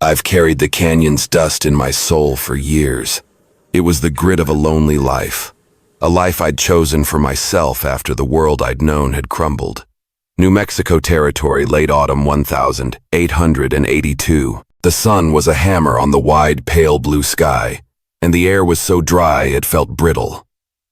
I've carried the canyon's dust in my soul for years. It was the grit of a lonely life. A life I'd chosen for myself after the world I'd known had crumbled. New Mexico Territory, late autumn 1882. The sun was a hammer on the wide, pale blue sky, and the air was so dry it felt brittle.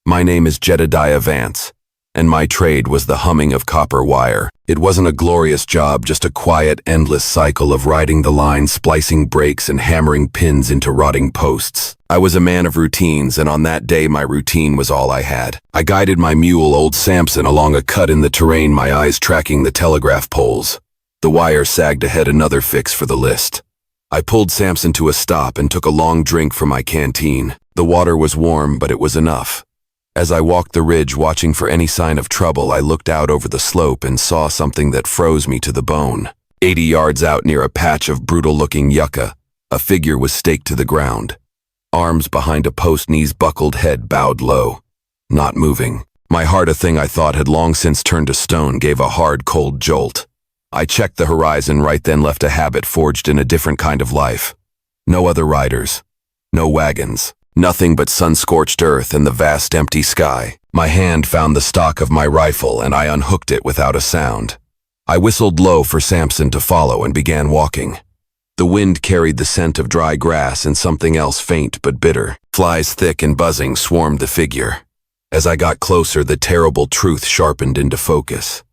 My name is Jedediah Vance, and my trade was the humming of copper wire. It wasn't a glorious job, just a quiet, endless cycle of riding the line, splicing breaks, and hammering pins into rotting posts. I was a man of routines, and on that day my routine was all I had. I guided my mule, old Samson, along a cut in the terrain, my eyes tracking the telegraph poles. The wire sagged ahead, another fix for the list. I pulled Samson to a stop and took a long drink from my canteen. The water was warm, but it was enough. As I walked the ridge, watching for any sign of trouble, I looked out over the slope and saw something that froze me to the bone. 80 yards out, near a patch of brutal-looking yucca, a figure was staked to the ground. Arms behind a post, knees buckled, head bowed low. Not moving. My heart, a thing I thought had long since turned to stone, gave a hard, cold jolt. I checked the horizon, right then left a habit forged in a different kind of life. No other riders. No wagons. Nothing but sun-scorched earth and the vast empty sky. My hand found the stock of my rifle, and I unhooked it without a sound. I whistled low for Samson to follow and began walking. The wind carried the scent of dry grass and something else faint but bitter. Flies thick and buzzing swarmed the figure. As I got closer, the terrible truth sharpened into focus.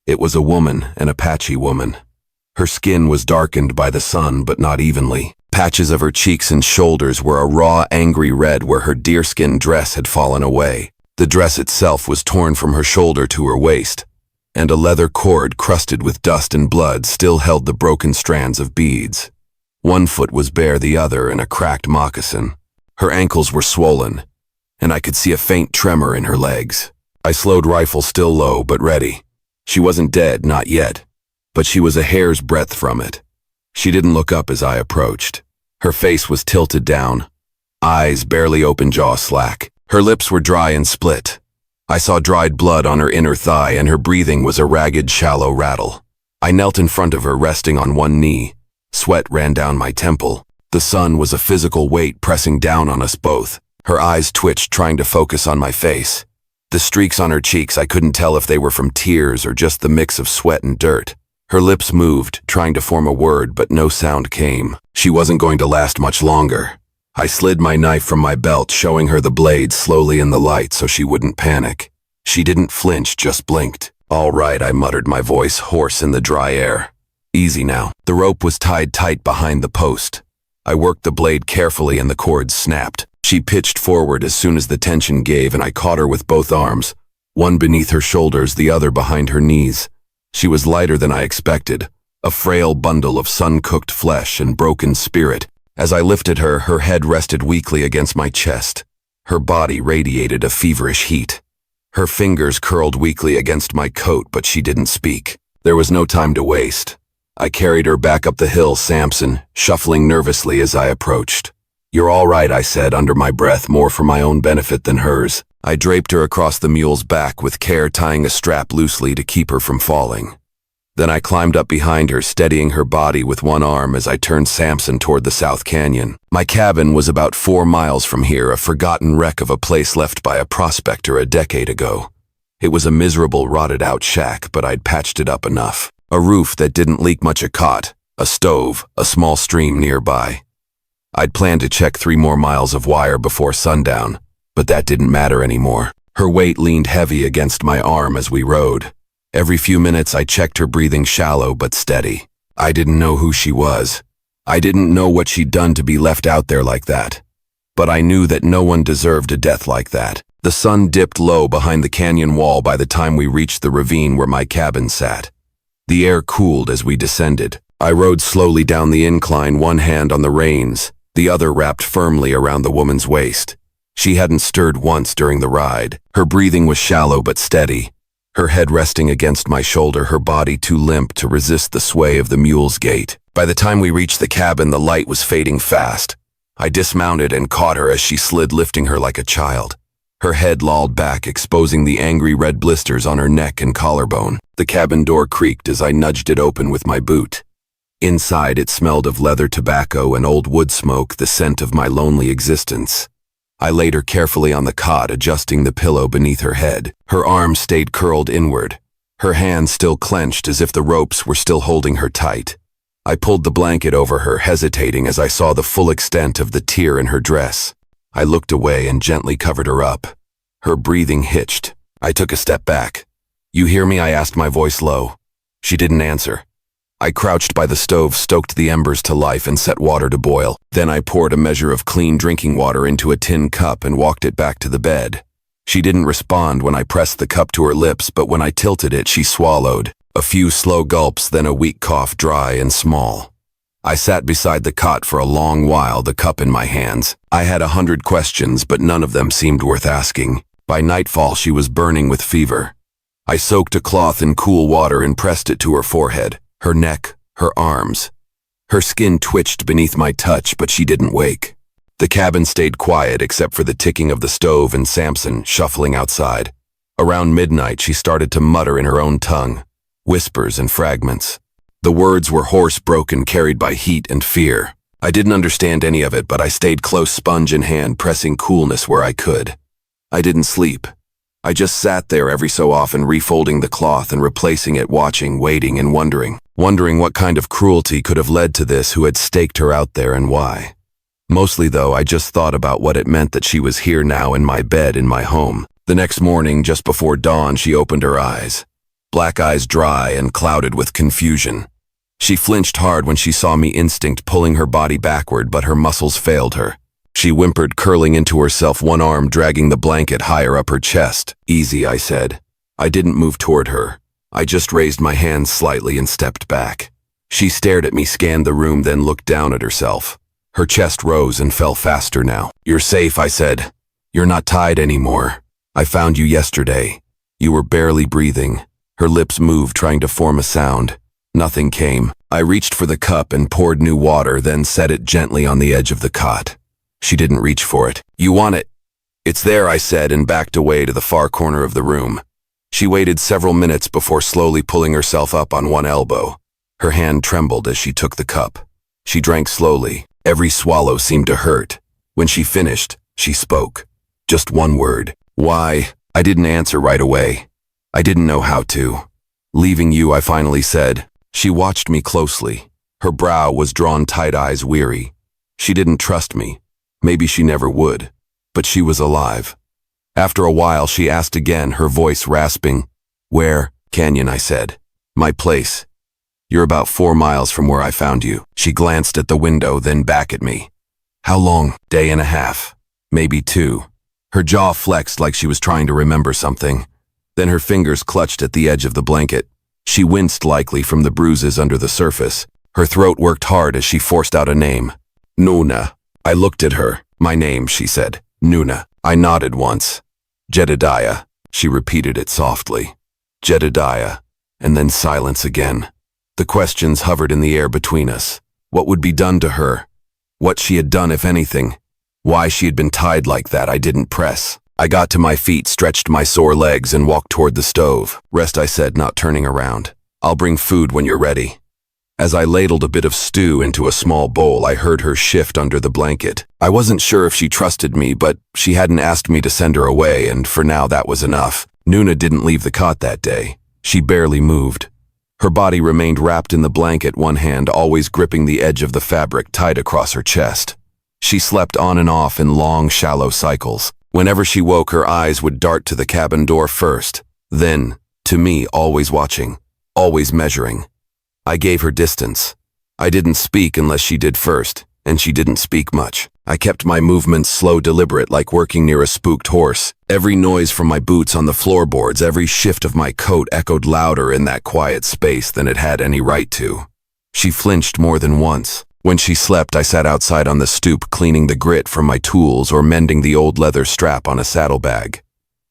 It was a woman, an Apache woman. Her skin was darkened by the sun, but not evenly. Patches of her cheeks and shoulders were a raw, angry red where her deerskin dress had fallen away. The dress itself was torn from her shoulder to her waist, and a leather cord crusted with dust and blood still held the broken strands of beads. One foot was bare, the other in a cracked moccasin. Her ankles were swollen, and I could see a faint tremor in her legs. I slowed, rifle still low but ready. She wasn't dead, not yet, but she was a hair's breadth from it. She didn't look up as I approached. Her face was tilted down, eyes barely open, jaw slack. Her lips were dry and split. I saw dried blood on her inner thigh, and her breathing was a ragged, shallow rattle. I knelt in front of her, resting on one knee. Sweat ran down my temple. The sun was a physical weight pressing down on us both. Her eyes twitched, trying to focus on my face. The streaks on her cheeks, I couldn't tell if they were from tears or just the mix of sweat and dirt. Her lips moved, trying to form a word, but no sound came. She wasn't going to last much longer. I slid my knife from my belt, showing her the blade slowly in the light so she wouldn't panic. She didn't flinch, just blinked. "All right," I muttered, my voice hoarse in the dry air. "Easy now." The rope was tied tight behind the post. I worked the blade carefully and the cord snapped. She pitched forward as soon as the tension gave, and I caught her with both arms, one beneath her shoulders, the other behind her knees. She was lighter than I expected, a frail bundle of sun-cooked flesh and broken spirit. As I lifted her, her head rested weakly against my chest. Her body radiated a feverish heat. Her fingers curled weakly against my coat, but she didn't speak. There was no time to waste. I carried her back up the hill, Samson, shuffling nervously as I approached. "You're all right," I said under my breath, more for my own benefit than hers. I draped her across the mule's back with care, tying a strap loosely to keep her from falling. Then I climbed up behind her, steadying her body with one arm as I turned Samson toward the South Canyon. My cabin was about 4 miles from here, a forgotten wreck of a place left by a prospector a decade ago. It was a miserable, rotted-out shack, but I'd patched it up enough. A roof that didn't leak much, a cot, a stove, a small stream nearby. I'd planned to check 3 more miles of wire before sundown, but that didn't matter anymore. Her weight leaned heavy against my arm as we rode. Every few minutes I checked her, breathing shallow but steady. I didn't know who she was. I didn't know what she'd done to be left out there like that. But I knew that no one deserved a death like that. The sun dipped low behind the canyon wall by the time we reached the ravine where my cabin sat. The air cooled as we descended. I rode slowly down the incline, one hand on the reins, the other wrapped firmly around the woman's waist. She hadn't stirred once during the ride. Her breathing was shallow but steady, her head resting against my shoulder, her body too limp to resist the sway of the mule's gait. By the time we reached the cabin, the light was fading fast. I dismounted and caught her as she slid, lifting her like a child. Her head lolled back, exposing the angry red blisters on her neck and collarbone. The cabin door creaked as I nudged it open with my boot. Inside, it smelled of leather tobacco and old wood smoke, the scent of my lonely existence. I laid her carefully on the cot, adjusting the pillow beneath her head. Her arms stayed curled inward, her hands still clenched as if the ropes were still holding her tight. I pulled the blanket over her, hesitating as I saw the full extent of the tear in her dress. I looked away and gently covered her up. Her breathing hitched. I took a step back. "You hear me?" I asked, my voice low. She didn't answer. I crouched by the stove, stoked the embers to life, and set water to boil. Then I poured a measure of clean drinking water into a tin cup and walked it back to the bed. She didn't respond when I pressed the cup to her lips, but when I tilted it, she swallowed. A few slow gulps, then a weak cough, dry and small. I sat beside the cot for a long while, the cup in my hands. I had 100 questions, but none of them seemed worth asking. By nightfall, she was burning with fever. I soaked a cloth in cool water and pressed it to her forehead, her neck, her arms. Her skin twitched beneath my touch, but she didn't wake. The cabin stayed quiet except for the ticking of the stove and Samson shuffling outside. Around midnight, she started to mutter in her own tongue, whispers and fragments. The words were hoarse, broken, carried by heat and fear. I didn't understand any of it, but I stayed close, sponge in hand, pressing coolness where I could. I didn't sleep. I just sat there every so often, refolding the cloth and replacing it, watching, waiting, and wondering what kind of cruelty could have led to this, who had staked her out there, and why. Mostly, though, I just thought about what it meant that she was here now in my bed in my home. The next morning, just before dawn, she opened her eyes. Black eyes, dry and clouded with confusion. She flinched hard when she saw me, instinct pulling her body backward, but her muscles failed her. She whimpered, curling into herself, one arm dragging the blanket higher up her chest. "Easy," I said. I didn't move toward her. I just raised my hands slightly and stepped back. She stared at me, scanned the room, then looked down at herself. Her chest rose and fell faster now. "You're safe," I said. "You're not tied anymore. I found you yesterday. You were barely breathing." Her lips moved, trying to form a sound. Nothing came. I reached for the cup and poured new water, then set it gently on the edge of the cot. She didn't reach for it. "You want it?" "It's there," I said, and backed away to the far corner of the room. She waited several minutes before slowly pulling herself up on one elbow. Her hand trembled as she took the cup. She drank slowly. Every swallow seemed to hurt. When she finished, she spoke. Just one word. "Why?" I didn't answer right away. I didn't know how to. "Leaving you," I finally said. She watched me closely. Her brow was drawn tight, eyes weary. She didn't trust me. Maybe she never would. But she was alive. After a while, she asked again, her voice rasping. "Where?" "Canyon," I said. "My place. You're about 4 miles from where I found you." She glanced at the window, then back at me. "How long?" "Day and a half. Maybe 2. Her jaw flexed like she was trying to remember something. Then her fingers clutched at the edge of the blanket. She winced, likely from the bruises under the surface. Her throat worked hard as she forced out a name. "Nuna." I looked at her. "My name," she said. "Nuna." I nodded once. "Jedediah." She repeated it softly. "Jedediah." And then silence again. The questions hovered in the air between us. What would be done to her? What she had done, if anything? Why she had been tied like that, I didn't press. I got to my feet, stretched my sore legs, and walked toward the stove. "Rest," I said, not turning around. "I'll bring food when you're ready." As I ladled a bit of stew into a small bowl, I heard her shift under the blanket. I wasn't sure if she trusted me, but she hadn't asked me to send her away, and for now that was enough. Nuna didn't leave the cot that day. She barely moved. Her body remained wrapped in the blanket, one hand always gripping the edge of the fabric tied across her chest. She slept on and off in long, shallow cycles. Whenever she woke, her eyes would dart to the cabin door first, then to me, always watching, always measuring. I gave her distance. I didn't speak unless she did first, and she didn't speak much. I kept my movements slow, deliberate, like working near a spooked horse. Every noise from my boots on the floorboards, every shift of my coat echoed louder in that quiet space than it had any right to. She flinched more than once. When she slept, I sat outside on the stoop, cleaning the grit from my tools or mending the old leather strap on a saddlebag.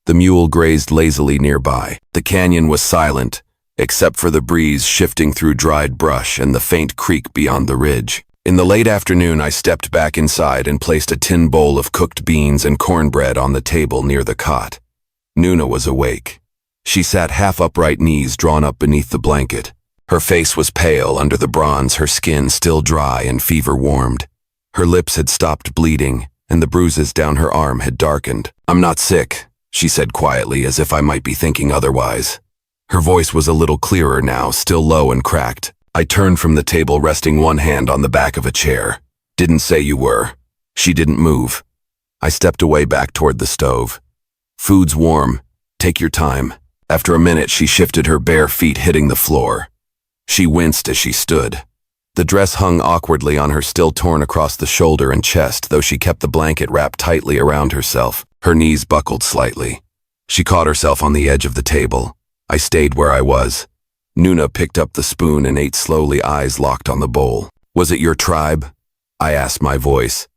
The mule grazed lazily nearby. The canyon was silent, except for the breeze shifting through dried brush and the faint creak beyond the ridge. In the late afternoon, I stepped back inside and placed a tin bowl of cooked beans and cornbread on the table near the cot. Nuna was awake. She sat half upright, knees drawn up beneath the blanket. Her face was pale under the bronze, her skin still dry and fever-warmed. Her lips had stopped bleeding, and the bruises down her arm had darkened. "I'm not sick," she said quietly, as if I might be thinking otherwise. Her voice was a little clearer now, still low and cracked. I turned from the table, resting one hand on the back of a chair. "Didn't say you were." She didn't move. I stepped away back toward the stove. "Food's warm. Take your time." After a minute, she shifted, her bare feet hitting the floor. She winced as she stood. The dress hung awkwardly on her, still torn across the shoulder and chest, though she kept the blanket wrapped tightly around herself. Her knees buckled slightly. She caught herself on the edge of the table. I stayed where I was. Nuna picked up the spoon and ate slowly, eyes locked on the bowl. "Was it your tribe?" I asked, my voice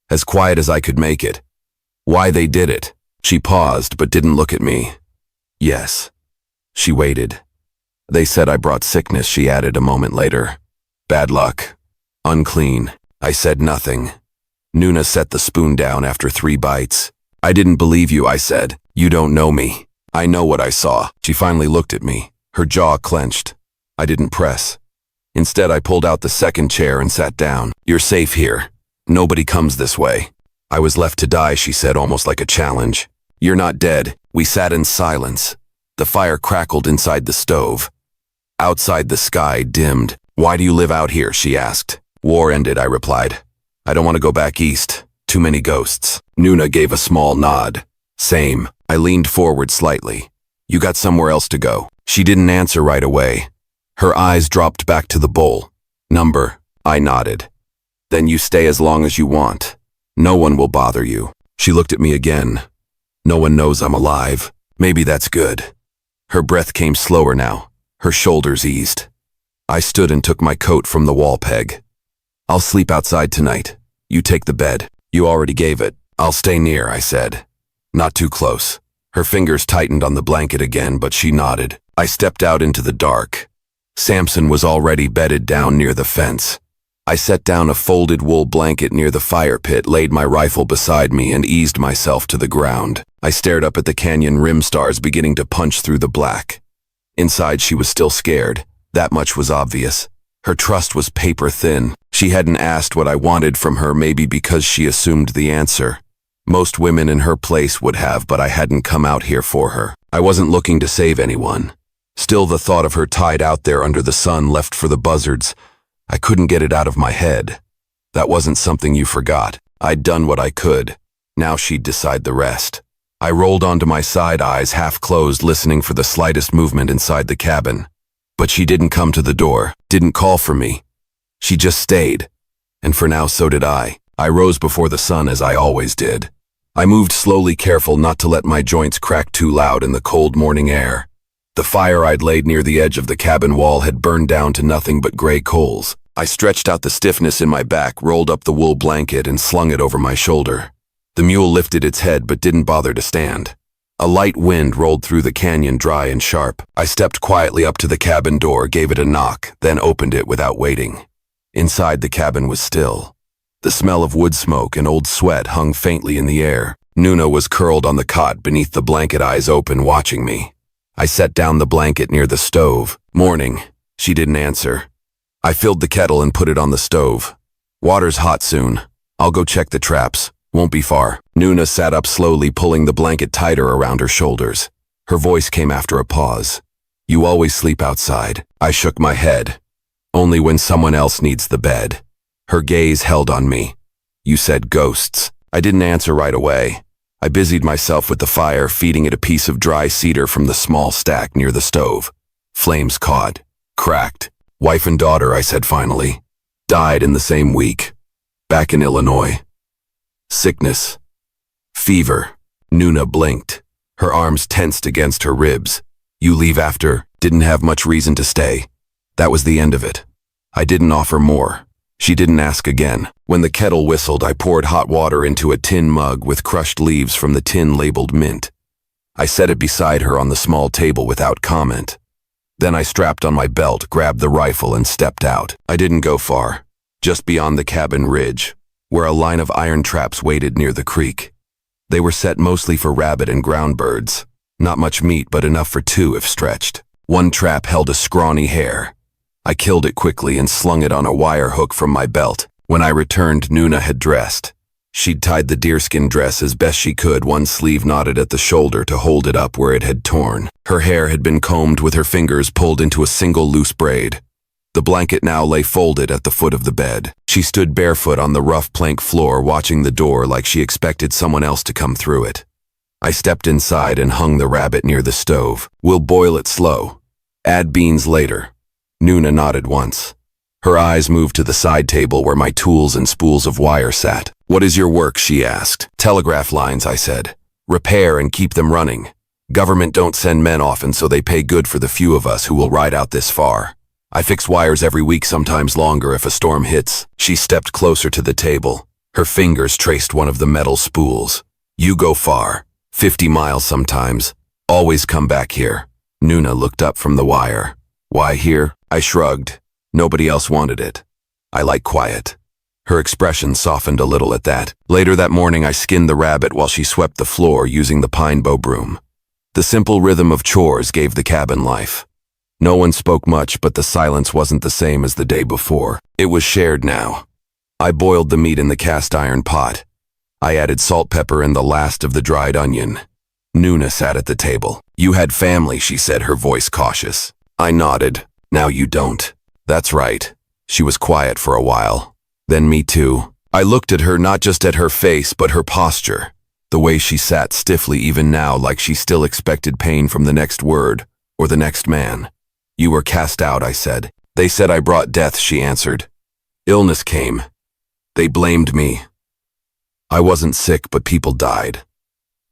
as quiet as I could make it. "Why they did it?" She paused but didn't look at me. "Yes." She waited. "They said I brought sickness," she added a moment later. "Bad luck. Unclean." I said nothing. Nuna set the spoon down after 3 bites. "I didn't believe you," I said. "You don't know me. I know what I saw." She finally looked at me, her jaw clenched. I didn't press. Instead, I pulled out the second chair and sat down. "You're safe here. Nobody comes this way." "I was left to die," she said, almost like a challenge. "You're not dead." We sat in silence. The fire crackled inside the stove. Outside, the sky dimmed. "Why do you live out here?" she asked. "War ended," I replied. "I don't want to go back east. Too many ghosts." Nuna gave a small nod. "Same." I leaned forward slightly. "You got somewhere else to go?" She didn't answer right away. Her eyes dropped back to the bowl. "Number?" I nodded. "Then you stay as long as you want. No one will bother you." She looked at me again. "No one knows I'm alive. Maybe that's good." Her breath came slower now. Her shoulders eased. I stood and took my coat from the wall peg. "I'll sleep outside tonight. You take the bed. You already gave it." "I'll stay near," I said. "Not too close." Her fingers tightened on the blanket again, but she nodded. I stepped out into the dark. Samson was already bedded down near the fence. I set down a folded wool blanket near the fire pit, laid my rifle beside me, and eased myself to the ground. I stared up at the canyon rim stars beginning to punch through the black. Inside, she was still scared. That much was obvious. Her trust was paper thin. She hadn't asked what I wanted from her, maybe because she assumed the answer. Most women in her place would have, but I hadn't come out here for her. I wasn't looking to save anyone. Still, the thought of her tied out there under the sun, left for the buzzards, I couldn't get it out of my head. That wasn't something you forgot. I'd done what I could. Now she'd decide the rest. I rolled onto my side, eyes half closed, listening for the slightest movement inside the cabin. But she didn't come to the door, didn't call for me. She just stayed. And for now, so did I. I rose before the sun, as I always did. I moved slowly, careful not to let my joints crack too loud in the cold morning air. The fire I'd laid near the edge of the cabin wall had burned down to nothing but gray coals. I stretched out the stiffness in my back, rolled up the wool blanket, and slung it over my shoulder. The mule lifted its head but didn't bother to stand. A light wind rolled through the canyon, dry and sharp. I stepped quietly up to the cabin door, gave it a knock, then opened it without waiting. Inside, the cabin was still. The smell of wood smoke and old sweat hung faintly in the air. Nuna was curled on the cot beneath the blanket, eyes open, watching me. I set down the blanket near the stove. "Morning." She didn't answer. I filled the kettle and put it on the stove. "Water's hot soon. I'll go check the traps. Won't be far." Nuna sat up slowly, pulling the blanket tighter around her shoulders. Her voice came after a pause. "You always sleep outside." I shook my head. "Only when someone else needs the bed." Her gaze held on me. "You said ghosts." I didn't answer right away. I busied myself with the fire, feeding it a piece of dry cedar from the small stack near the stove. Flames caught, cracked. "Wife and daughter," I said finally. "Died in the same week. Back in Illinois. Sickness. Fever." Nuna blinked. Her arms tensed against her ribs. "You leave after?" "Didn't have much reason to stay. That was the end of it." I didn't offer more. She didn't ask again. When the kettle whistled, I poured hot water into a tin mug with crushed leaves from the tin labeled mint. I set it beside her on the small table without comment. Then I strapped on my belt, grabbed the rifle, and stepped out. I didn't go far. Just beyond the cabin ridge, where a line of iron traps waited near the creek. They were set mostly for rabbit and ground birds. Not much meat, but enough for 2 if stretched. One trap held a scrawny hare. I killed it quickly and slung it on a wire hook from my belt. When I returned, Nuna had dressed. She'd tied the deerskin dress as best she could, one sleeve knotted at the shoulder to hold it up where it had torn. Her hair had been combed with her fingers pulled into a single loose braid. The blanket now lay folded at the foot of the bed. She stood barefoot on the rough plank floor, watching the door like she expected someone else to come through it. I stepped inside and hung the rabbit near the stove. We'll boil it slow. Add beans later. Nuna nodded once. Her eyes moved to the side table where my tools and spools of wire sat. What is your work, she asked. Telegraph lines, I said. Repair and keep them running. Government don't send men often, so they pay good for the few of us who will ride out this far. I fix wires every week, sometimes longer if a storm hits. She stepped closer to the table. Her fingers traced one of the metal spools. You go far. 50 miles sometimes. Always come back here. Nuna looked up from the wire. Why here? I shrugged. Nobody else wanted it. I like quiet. Her expression softened a little at that. Later that morning I skinned the rabbit while she swept the floor using the pine bow broom. The simple rhythm of chores gave the cabin life. No one spoke much, but the silence wasn't the same as the day before. It was shared now. I boiled the meat in the cast iron pot. I added salt, pepper, and the last of the dried onion. Nuna sat at the table. You had family, she said, her voice cautious. I nodded. Now you don't. That's right. She was quiet for a while. Then me too. I looked at her, not just at her face, but her posture. The way she sat stiffly even now, like she still expected pain from the next word, or the next man. You were cast out, I said. They said I brought death, she answered. Illness came. They blamed me. I wasn't sick, but people died.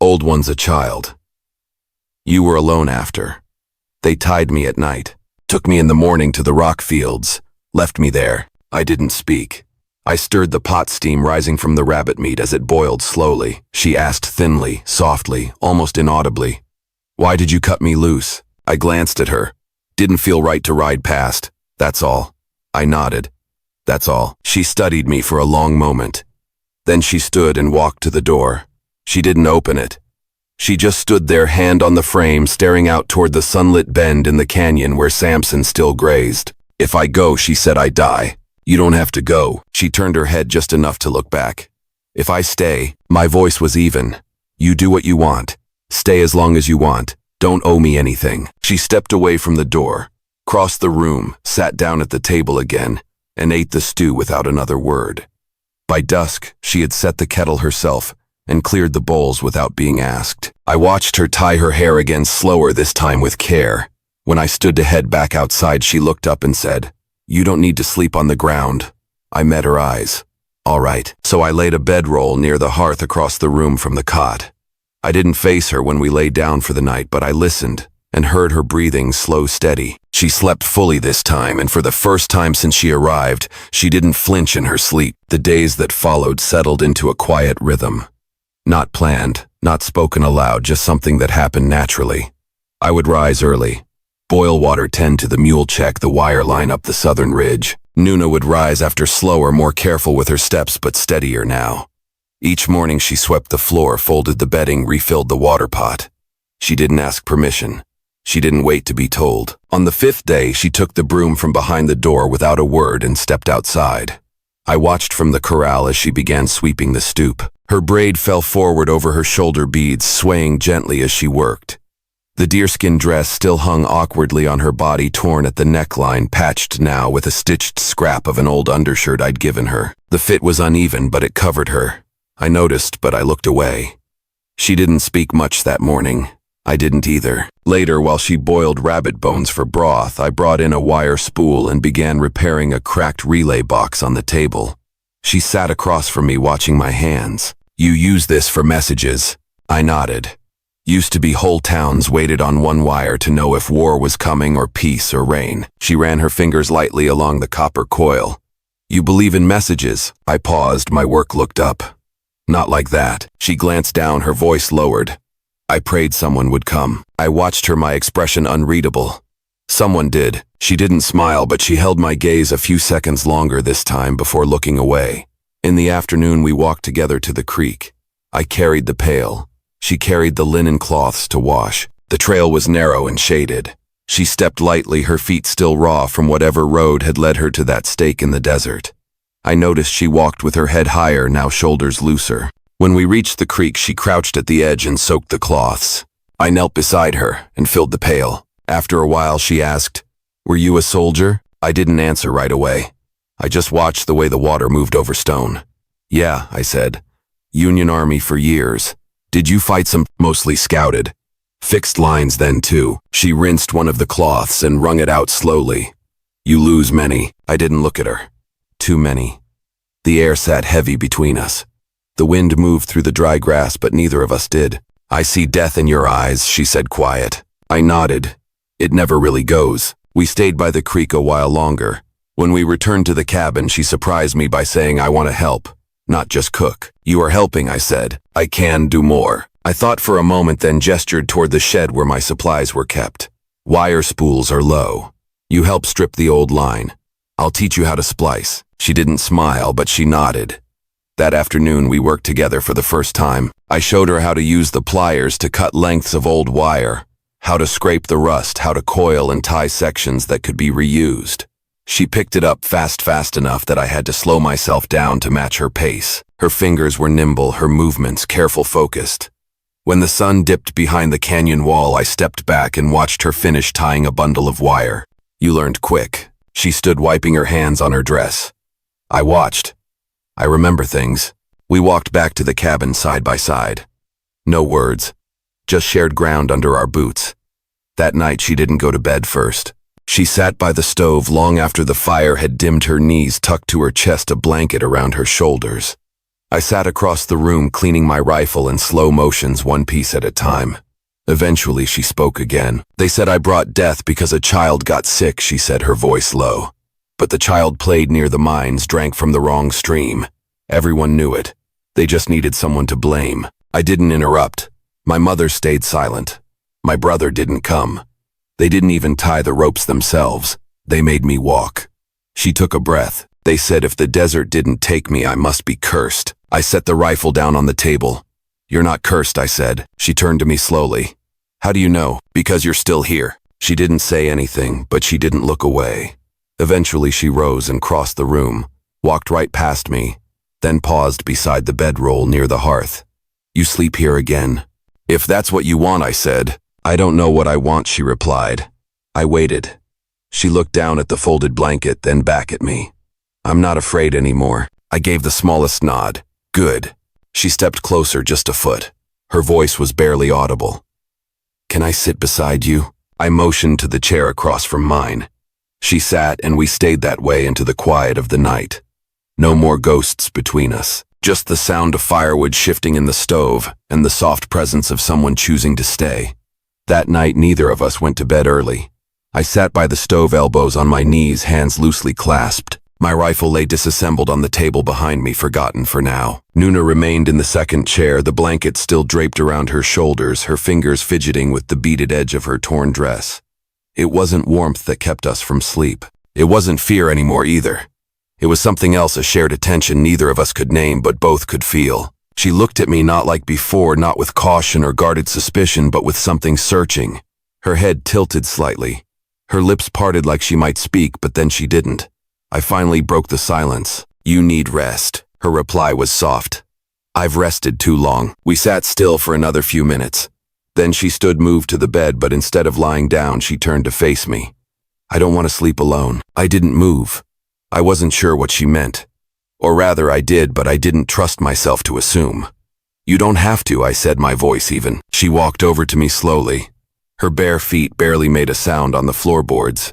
Old ones, a child. You were alone after. They tied me at night, took me in the morning to the rock fields, left me there. I didn't speak. I stirred the pot, steam rising from the rabbit meat as it boiled slowly. She asked thinly, softly, almost inaudibly. Why did you cut me loose? I glanced at her. Didn't feel right to ride past. That's all. I nodded. That's all. She studied me for a long moment. Then she stood and walked to the door. She didn't open it. She just stood there, hand on the frame, staring out toward the sunlit bend in the canyon where Samson still grazed. If I go, she said, I die. You don't have to go. She turned her head just enough to look back. If I stay, my voice was even. You do what you want. Stay as long as you want. Don't owe me anything. She stepped away from the door, crossed the room, sat down at the table again, and ate the stew without another word. By dusk, she had set the kettle herself and cleared the bowls without being asked. I watched her tie her hair again, slower this time with care. When I stood to head back outside, she looked up and said, You don't need to sleep on the ground. I met her eyes. All right. So I laid a bedroll near the hearth across the room from the cot. I didn't face her when we lay down for the night, but I listened and heard her breathing slow, steady. She slept fully this time, and for the first time since she arrived, she didn't flinch in her sleep. The days that followed settled into a quiet rhythm. Not planned, not spoken aloud, just something that happened naturally. I would rise early, boil water, tend to the mule, check the wire line up the southern ridge. Nuna would rise after, slower, more careful with her steps, but steadier now. Each morning she swept the floor, folded the bedding, refilled the water pot. She didn't ask permission. She didn't wait to be told. On the 5th day, she took the broom from behind the door without a word and stepped outside. I watched from the corral as she began sweeping the stoop. Her braid fell forward over her shoulder beads, swaying gently as she worked. The deerskin dress still hung awkwardly on her body, torn at the neckline, patched now with a stitched scrap of an old undershirt I'd given her. The fit was uneven, but it covered her. I noticed, but I looked away. She didn't speak much that morning. I didn't either. Later, while she boiled rabbit bones for broth, I brought in a wire spool and began repairing a cracked relay box on the table. She sat across from me, watching my hands. You use this for messages. I nodded. Used to be whole towns waited on one wire to know if war was coming or peace or rain. She ran her fingers lightly along the copper coil. You believe in messages? I paused, my work looked up. Not like that. She glanced down, her voice lowered. I prayed someone would come. I watched her, my expression unreadable. Someone did. She didn't smile, but she held my gaze a few seconds longer this time before looking away. In the afternoon, we walked together to the creek. I carried the pail. She carried the linen cloths to wash. The trail was narrow and shaded. She stepped lightly, her feet still raw from whatever road had led her to that stake in the desert. I noticed she walked with her head higher, now shoulders looser. When we reached the creek, she crouched at the edge and soaked the cloths. I knelt beside her and filled the pail. After a while, she asked, "Were you a soldier?" I didn't answer right away. I just watched the way the water moved over stone. "Yeah," I said. "Union Army for years." "Did you fight some?" "Mostly scouted." "Fixed lines then, too." She rinsed one of the cloths and wrung it out slowly. "You lose many." I didn't look at her. "Too many." The air sat heavy between us. The wind moved through the dry grass, but neither of us did. "I see death in your eyes," she said, quiet. I nodded. "It never really goes." We stayed by the creek a while longer. When we returned to the cabin, she surprised me by saying, "I want to help, not just cook." "You are helping," I said. "I can do more." I thought for a moment, then gestured toward the shed where my supplies were kept. "Wire spools are low. You help strip the old line. I'll teach you how to splice." She didn't smile, but she nodded. That afternoon, we worked together for the first time. I showed her how to use the pliers to cut lengths of old wire, how to scrape the rust, how to coil and tie sections that could be reused. She picked it up fast enough that I had to slow myself down to match her pace. Her fingers were nimble, her movements careful, focused. When the sun dipped behind the canyon wall, I stepped back and watched her finish tying a bundle of wire. "You learned quick." She stood wiping her hands on her dress. I watched. I remember things. We walked back to the cabin side by side. No words, just shared ground under our boots. That night she didn't go to bed first. She sat by the stove long after the fire had dimmed her knees, tucked to her chest, a blanket around her shoulders. I sat across the room, cleaning my rifle in slow motions, one piece at a time. Eventually she spoke again. "They said I brought death because a child got sick," she said, her voice low. "But the child played near the mines, drank from the wrong stream. Everyone knew it. They just needed someone to blame." I didn't interrupt. My mother stayed silent. My brother didn't come. They didn't even tie the ropes themselves. They made me walk. She took a breath. "They said if the desert didn't take me, I must be cursed." I set the rifle down on the table. "You're not cursed," I said. She turned to me slowly. "How do you know?" "Because you're still here." She didn't say anything, but she didn't look away. Eventually she rose and crossed the room, walked right past me, then paused beside the bedroll near the hearth. "You sleep here again?" "If that's what you want," I said. "I don't know what I want," she replied. I waited. She looked down at the folded blanket, then back at me. "I'm not afraid anymore." I gave the smallest nod. "Good." She stepped closer, just a foot. Her voice was barely audible. "Can I sit beside you?" I motioned to the chair across from mine. She sat, and we stayed that way into the quiet of the night. No more ghosts between us, just the sound of firewood shifting in the stove and the soft presence of someone choosing to stay. That night, neither of us went to bed early. I sat by the stove, elbows on my knees, hands loosely clasped. My rifle lay disassembled on the table behind me, forgotten for now. Nuna remained in the second chair, the blanket still draped around her shoulders, her fingers fidgeting with the beaded edge of her torn dress. It wasn't warmth that kept us from sleep. It wasn't fear anymore either. It was something else, a shared attention neither of us could name, but both could feel. She looked at me, not like before, not with caution or guarded suspicion, but with something searching. Her head tilted slightly. Her lips parted like she might speak, but then she didn't. I finally broke the silence. "You need rest." Her reply was soft. "I've rested too long." We sat still for another few minutes. Then she stood, moved to the bed, but instead of lying down, she turned to face me. "I don't want to sleep alone." I didn't move. I wasn't sure what she meant. Or rather, I did, but I didn't trust myself to assume. "You don't have to," I said, my voice even. She walked over to me slowly. Her bare feet barely made a sound on the floorboards.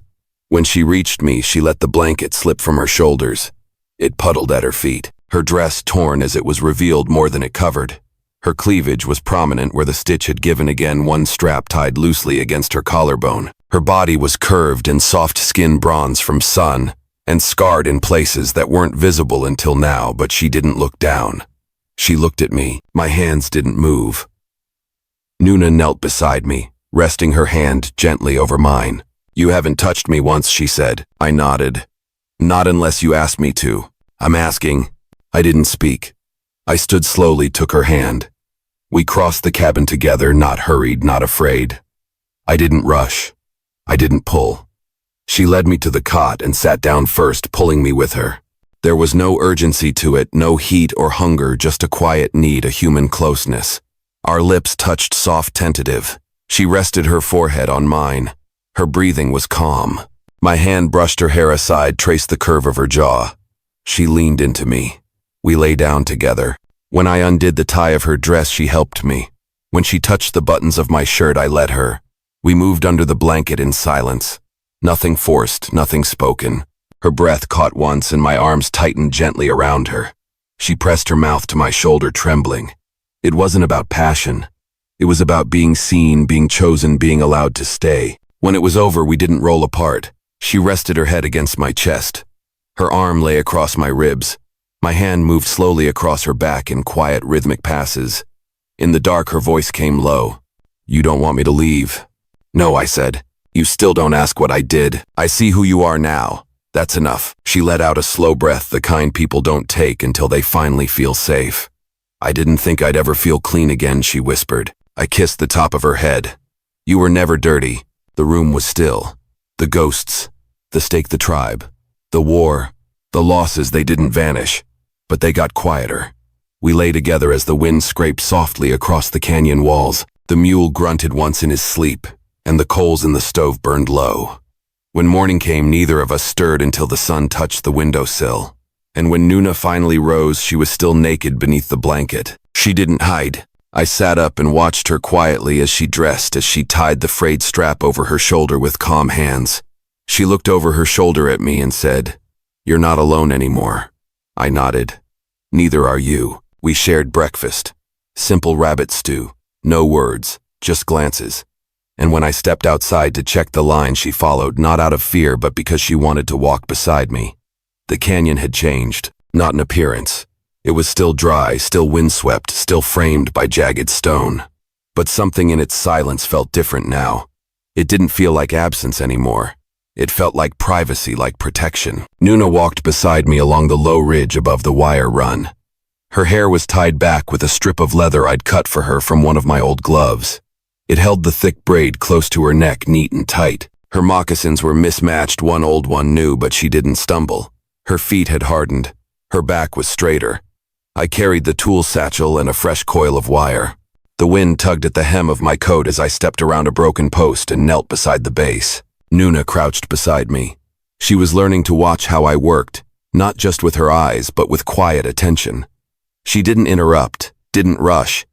When she reached me, she let the blanket slip from her shoulders. It puddled at her feet, her dress torn as it was revealed more than it covered. Her cleavage was prominent where the stitch had given again, one strap tied loosely against her collarbone. Her body was curved and soft skin bronze from sun, and scarred in places that weren't visible until now, but she didn't look down. She looked at me. My hands didn't move. Nuna knelt beside me, resting her hand gently over mine. "You haven't touched me once," she said. I nodded. "Not unless you ask me to." "I'm asking." I didn't speak. I stood slowly, took her hand. We crossed the cabin together, not hurried, not afraid. I didn't rush. I didn't pull. She led me to the cot and sat down first, pulling me with her. There was no urgency to it, no heat or hunger, just a quiet need, a human closeness. Our lips touched soft tentative. She rested her forehead on mine. Her breathing was calm. My hand brushed her hair aside, traced the curve of her jaw. She leaned into me. We lay down together. When I undid the tie of her dress, she helped me. When she touched the buttons of my shirt, I let her. We moved under the blanket in silence. Nothing forced, nothing spoken. Her breath caught once and my arms tightened gently around her. She pressed her mouth to my shoulder, trembling. It wasn't about passion. It was about being seen, being chosen, being allowed to stay. When it was over, we didn't roll apart. She rested her head against my chest. Her arm lay across my ribs. My hand moved slowly across her back in quiet, rhythmic passes. In the dark, her voice came low. "You don't want me to leave?" "No," I said. "You still don't ask what I did. I see who you are now. That's enough." She let out a slow breath, the kind people don't take until they finally feel safe. "I didn't think I'd ever feel clean again," she whispered. I kissed the top of her head. "You were never dirty." The room was still. The ghosts, the stake, the tribe, the war, the losses, they didn't vanish, but they got quieter. We lay together as the wind scraped softly across the canyon walls. The mule grunted once in his sleep, and the coals in the stove burned low. When morning came, neither of us stirred until the sun touched the windowsill. And when Nuna finally rose, she was still naked beneath the blanket. She didn't hide. I sat up and watched her quietly as she dressed, as she tied the frayed strap over her shoulder with calm hands. She looked over her shoulder at me and said, "You're not alone anymore." I nodded. "Neither are you." We shared breakfast. Simple rabbit stew. No words, just glances. And when I stepped outside to check the line, she followed, not out of fear, but because she wanted to walk beside me. The canyon had changed, not in appearance. It was still dry, still windswept, still framed by jagged stone. But something in its silence felt different now. It didn't feel like absence anymore. It felt like privacy, like protection. Nuna walked beside me along the low ridge above the wire run. Her hair was tied back with a strip of leather I'd cut for her from one of my old gloves. It held the thick braid close to her neck, neat and tight. Her moccasins were mismatched, one old, one new, but she didn't stumble. Her feet had hardened. Her back was straighter. I carried the tool satchel and a fresh coil of wire. The wind tugged at the hem of my coat as I stepped around a broken post and knelt beside the base. Nuna crouched beside me. She was learning to watch how I worked, not just with her eyes, but with quiet attention. She didn't interrupt, didn't rush,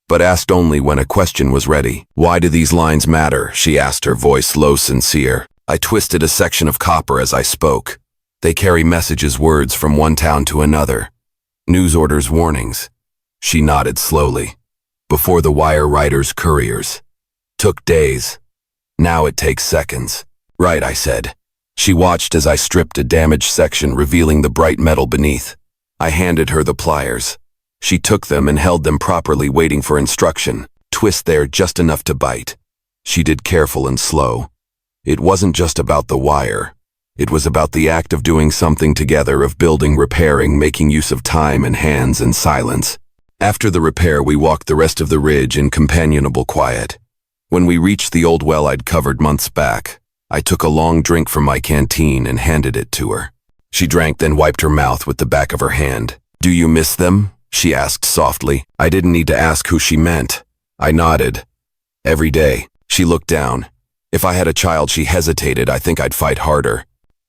but asked only when a question was ready. "Why do these lines matter?" she asked, her voice low, sincere. I twisted a section of copper as I spoke. "They carry messages, words from one town to another. News orders, warnings." She nodded slowly. "Before the wire riders, couriers. Took days. Now it takes seconds." "Right," I said. She watched as I stripped a damaged section, revealing the bright metal beneath. I handed her the pliers. She took them and held them properly, waiting for instruction. "Twist there just enough to bite." She did, careful and slow. It wasn't just about the wire. It was about the act of doing something together, of building, repairing, making use of time and hands and silence. After the repair, we walked the rest of the ridge in companionable quiet. When we reached the old well I'd covered months back, I took a long drink from my canteen and handed it to her. She drank, then wiped her mouth with the back of her hand. "Do you miss them?" she asked softly. I didn't need to ask who she meant. I nodded. "Every day." She looked down. "If I had a child," she hesitated, "I think I'd fight harder."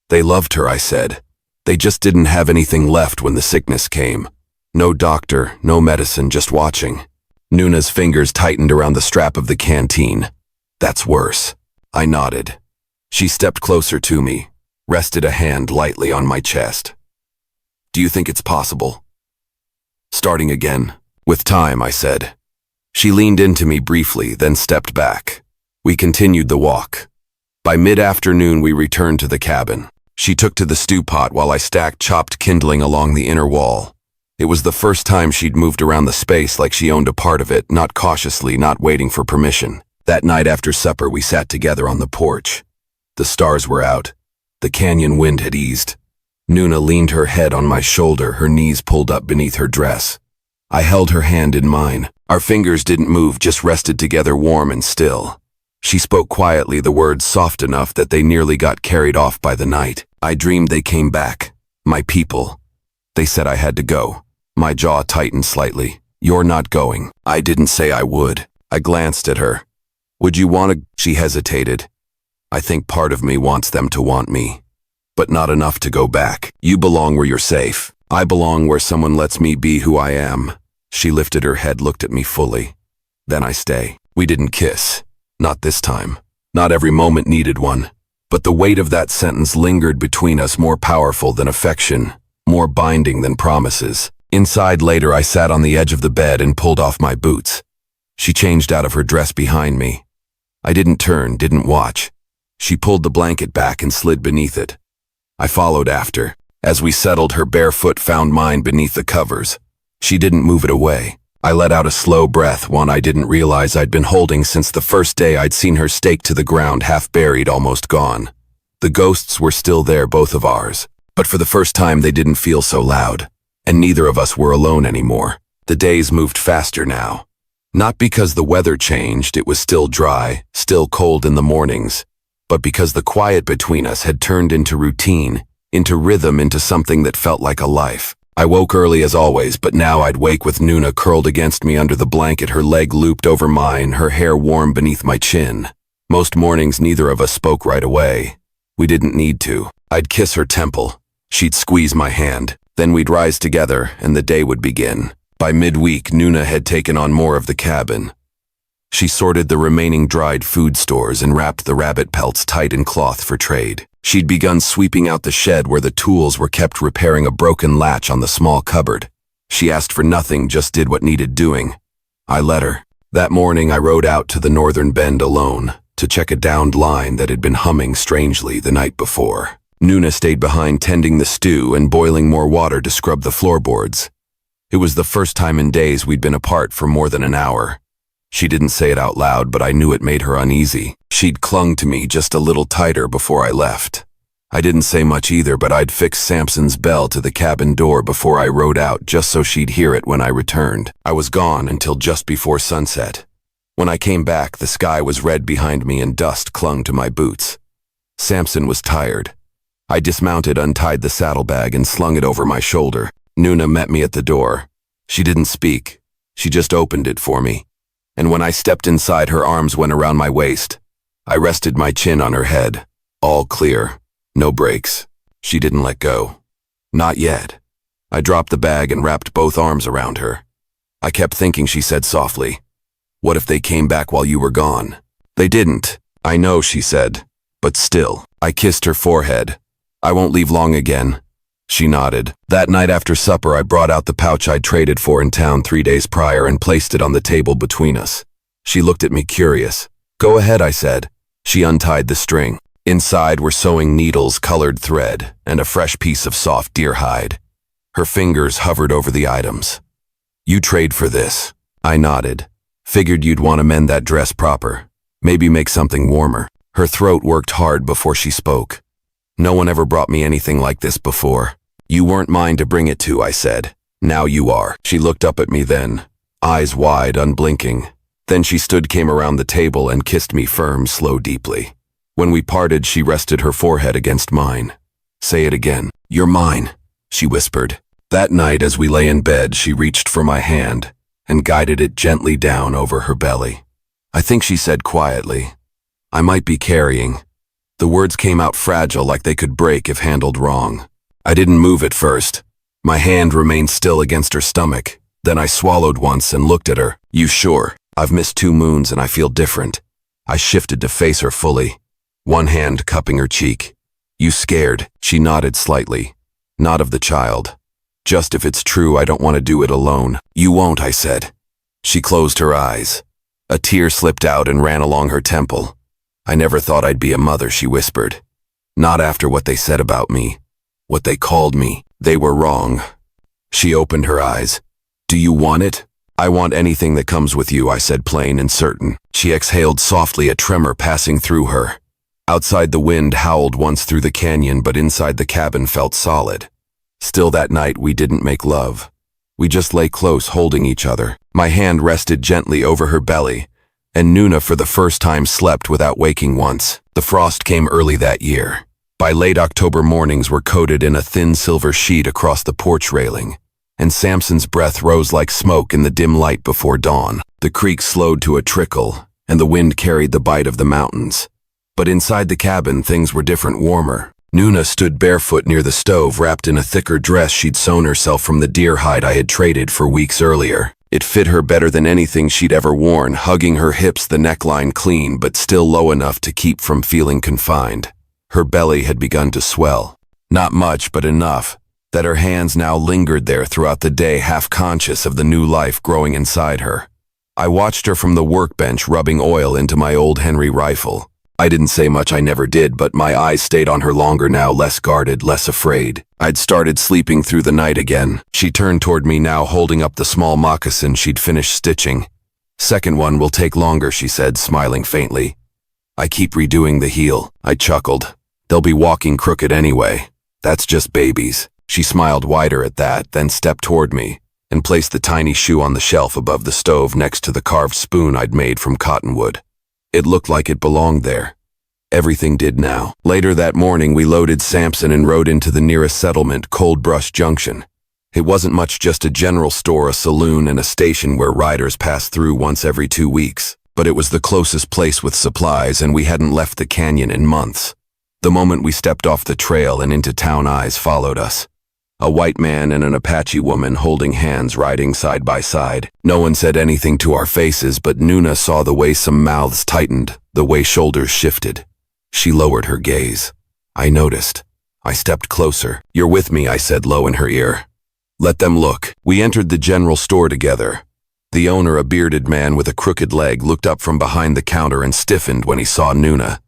"They loved her," I said. "They just didn't have anything left when the sickness came. No doctor, no medicine, just watching." Nuna's fingers tightened around the strap of the canteen. "That's worse." I nodded. She stepped closer to me, rested a hand lightly on my chest. "Do you think it's possible?" "Starting again?" "With time," I said. She leaned into me briefly, then stepped back. We continued the walk. By mid-afternoon, we returned to the cabin. She took to the stew pot while I stacked chopped kindling along the inner wall. It was the first time she'd moved around the space like she owned a part of it, not cautiously, not waiting for permission. That night after supper, we sat together on the porch. The stars were out. The canyon wind had eased. Nuna leaned her head on my shoulder, her knees pulled up beneath her dress. I held her hand in mine. Our fingers didn't move, just rested together, warm and still. She spoke quietly, the words soft enough that they nearly got carried off by the night. I dreamed they came back. My people. They said I had to go. My jaw tightened slightly. You're not going. I didn't say I would. I glanced at her. Would you want to? She hesitated. I think part of me wants them to want me, but not enough to go back. You belong where you're safe. I belong where someone lets me be who I am. She lifted her head, looked at me fully. Then I stay. We didn't kiss. Not this time. Not every moment needed one. But the weight of that sentence lingered between us, more powerful than affection, more binding than promises. Inside later, I sat on the edge of the bed and pulled off my boots. She changed out of her dress behind me. I didn't turn, didn't watch. She pulled the blanket back and slid beneath it. I followed after. As we settled, her bare foot found mine beneath the covers. She didn't move it away. I let out a slow breath, one I didn't realize I'd been holding since the first day I'd seen her staked to the ground, half buried, almost gone. The ghosts were still there, both of ours. But for the first time, they didn't feel so loud. And neither of us were alone anymore. The days moved faster now. Not because the weather changed, it was still dry, still cold in the mornings, but because the quiet between us had turned into routine, into rhythm, into something that felt like a life. I woke early as always, but now I'd wake with Nuna curled against me under the blanket, her leg looped over mine, her hair warm beneath my chin. Most mornings, neither of us spoke right away. We didn't need to. I'd kiss her temple. She'd squeeze my hand. Then we'd rise together, and the day would begin. By midweek, Nuna had taken on more of the cabin. She sorted the remaining dried food stores and wrapped the rabbit pelts tight in cloth for trade. She'd begun sweeping out the shed where the tools were kept, repairing a broken latch on the small cupboard. She asked for nothing, just did what needed doing. I let her. That morning I rode out to the northern bend alone, to check a downed line that had been humming strangely the night before. Nuna stayed behind tending the stew and boiling more water to scrub the floorboards. It was the first time in days we'd been apart for more than an hour. She didn't say it out loud, but I knew it made her uneasy. She'd clung to me just a little tighter before I left. I didn't say much either, but I'd fixed Samson's bell to the cabin door before I rode out, just so she'd hear it when I returned. I was gone until just before sunset. When I came back, the sky was red behind me and dust clung to my boots. Samson was tired. I dismounted, untied the saddlebag, and slung it over my shoulder. Nuna met me at the door. She didn't speak. She just opened it for me. And when I stepped inside, her arms went around my waist. I rested my chin on her head. All clear. No breaks. She didn't let go. Not yet. I dropped the bag and wrapped both arms around her. I kept thinking, she said softly. What if they came back while you were gone? They didn't. I know, she said. But still. I kissed her forehead. I won't leave long again. She nodded. That night after supper, I brought out the pouch I'd traded for in town 3 days prior and placed it on the table between us. She looked at me curious. Go ahead, I said. She untied the string. Inside were sewing needles, colored thread, and a fresh piece of soft deer hide. Her fingers hovered over the items. You trade for this. I nodded. Figured you'd want to mend that dress proper. Maybe make something warmer. Her throat worked hard before she spoke. No one ever brought me anything like this before. You weren't mine to bring it to, I said. Now you are. She looked up at me then, eyes wide, unblinking. Then she came around the table and kissed me firm, slow, deeply. When we parted, she rested her forehead against mine. Say it again. You're mine, she whispered. That night, as we lay in bed, she reached for my hand and guided it gently down over her belly. I think she said quietly, I might be carrying. The words came out fragile, like they could break if handled wrong. I didn't move at first. My hand remained still against her stomach. Then I swallowed once and looked at her. You sure? I've missed 2 moons and I feel different. I shifted to face her fully, one hand cupping her cheek. You scared? She nodded slightly. Not of the child. Just if it's true, I don't want to do it alone. You won't, I said. She closed her eyes. A tear slipped out and ran along her temple. I never thought I'd be a mother, she whispered. Not after what they said about me. What they called me. They were wrong. She opened her eyes. Do you want it? I want anything that comes with you, I said, plain and certain. She exhaled softly, a tremor passing through her. Outside, the wind howled once through the canyon, but inside the cabin felt solid. Still, that night we didn't make love. We just lay close, holding each other. My hand rested gently over her belly, and Nuna for the first time slept without waking once. The frost came early that year. By late October, mornings were coated in a thin silver sheet across the porch railing, and Samson's breath rose like smoke in the dim light before dawn. The creek slowed to a trickle, and the wind carried the bite of the mountains. But inside the cabin, things were different, warmer. Nuna stood barefoot near the stove, wrapped in a thicker dress she'd sewn herself from the deer hide I had traded for weeks earlier. It fit her better than anything she'd ever worn, hugging her hips, the neckline clean but still low enough to keep from feeling confined. Her belly had begun to swell. Not much, but enough that her hands now lingered there throughout the day, half conscious of the new life growing inside her. I watched her from the workbench, rubbing oil into my old Henry rifle. I didn't say much, I never did, but my eyes stayed on her longer now, less guarded, less afraid. I'd started sleeping through the night again. She turned toward me now, holding up the small moccasin she'd finished stitching. "Second one will take longer," she said, smiling faintly. "I keep redoing the heel." I chuckled. "They'll be walking crooked anyway. That's just babies." She smiled wider at that, then stepped toward me and placed the tiny shoe on the shelf above the stove next to the carved spoon I'd made from cottonwood. It looked like it belonged there. Everything did now. Later that morning, we loaded Samson and rode into the nearest settlement, Cold Brush Junction. It wasn't much, just a general store, a saloon, and a station where riders passed through once every 2 weeks. But it was the closest place with supplies, and we hadn't left the canyon in months. The moment we stepped off the trail and into town, eyes followed us. A white man and an Apache woman holding hands, riding side by side. No one said anything to our faces, but Nuna saw the way some mouths tightened, the way shoulders shifted. She lowered her gaze. I noticed. I stepped closer. "You're with me," I said low in her ear. "Let them look." We entered the general store together. The owner, a bearded man with a crooked leg, looked up from behind the counter and stiffened when he saw Nuna.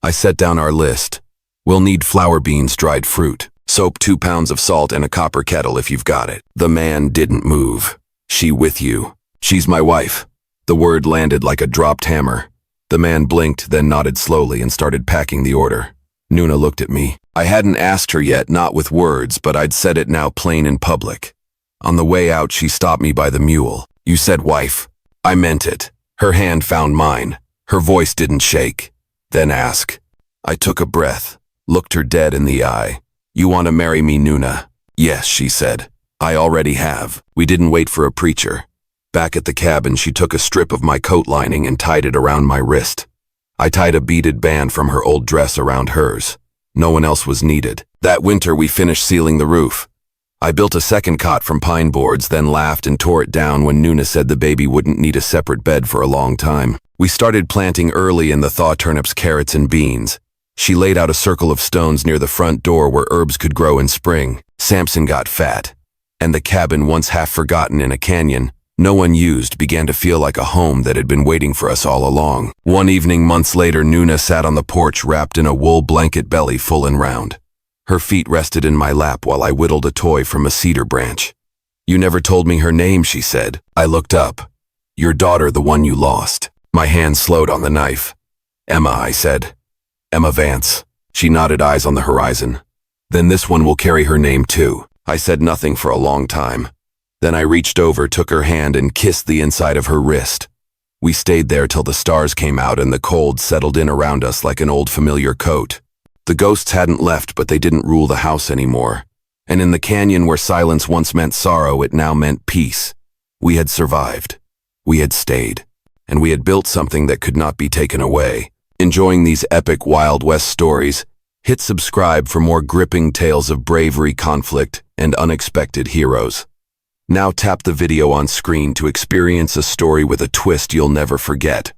I set down our list. "We'll need flour beans, dried fruit, soap, 2 pounds of salt, and a copper kettle if you've got it." The man didn't move. "She with you?" "She's my wife." The word landed like a dropped hammer. The man blinked, then nodded slowly and started packing the order. Nuna looked at me. I hadn't asked her yet, not with words, but I'd said it now plain in public. On the way out, she stopped me by the mule. "You said wife." I meant it. Her hand found mine. Her voice didn't shake. "Then ask." I took a breath, looked her dead in the eye. "You want to marry me, Nuna?" "Yes," she said. "I already have." We didn't wait for a preacher. Back at the cabin, she took a strip of my coat lining and tied it around my wrist. I tied a beaded band from her old dress around hers. No one else was needed. That winter, we finished sealing the roof. I built a second cot from pine boards, then laughed and tore it down when Nuna said the baby wouldn't need a separate bed for a long time. We started planting early in the thaw, turnips, carrots, and beans. She laid out a circle of stones near the front door where herbs could grow in spring. Samson got fat, and the cabin, once half forgotten in a canyon no one used, began to feel like a home that had been waiting for us all along. One evening, months later, Nuna sat on the porch wrapped in a wool blanket, belly full and round. Her feet rested in my lap while I whittled a toy from a cedar branch. "You never told me her name," she said. I looked up. "Your daughter, the one you lost." My hand slowed on the knife. "Emma," I said. "Emma Vance." She nodded, eyes on the horizon. "Then this one will carry her name too." I said nothing for a long time. Then I reached over, took her hand, and kissed the inside of her wrist. We stayed there till the stars came out and the cold settled in around us like an old familiar coat. The ghosts hadn't left, but they didn't rule the house anymore. And in the canyon where silence once meant sorrow, it now meant peace. We had survived. We had stayed. And we had built something that could not be taken away. Enjoying these epic Wild West stories? Hit subscribe for more gripping tales of bravery, conflict, and unexpected heroes. Now tap the video on screen to experience a story with a twist you'll never forget.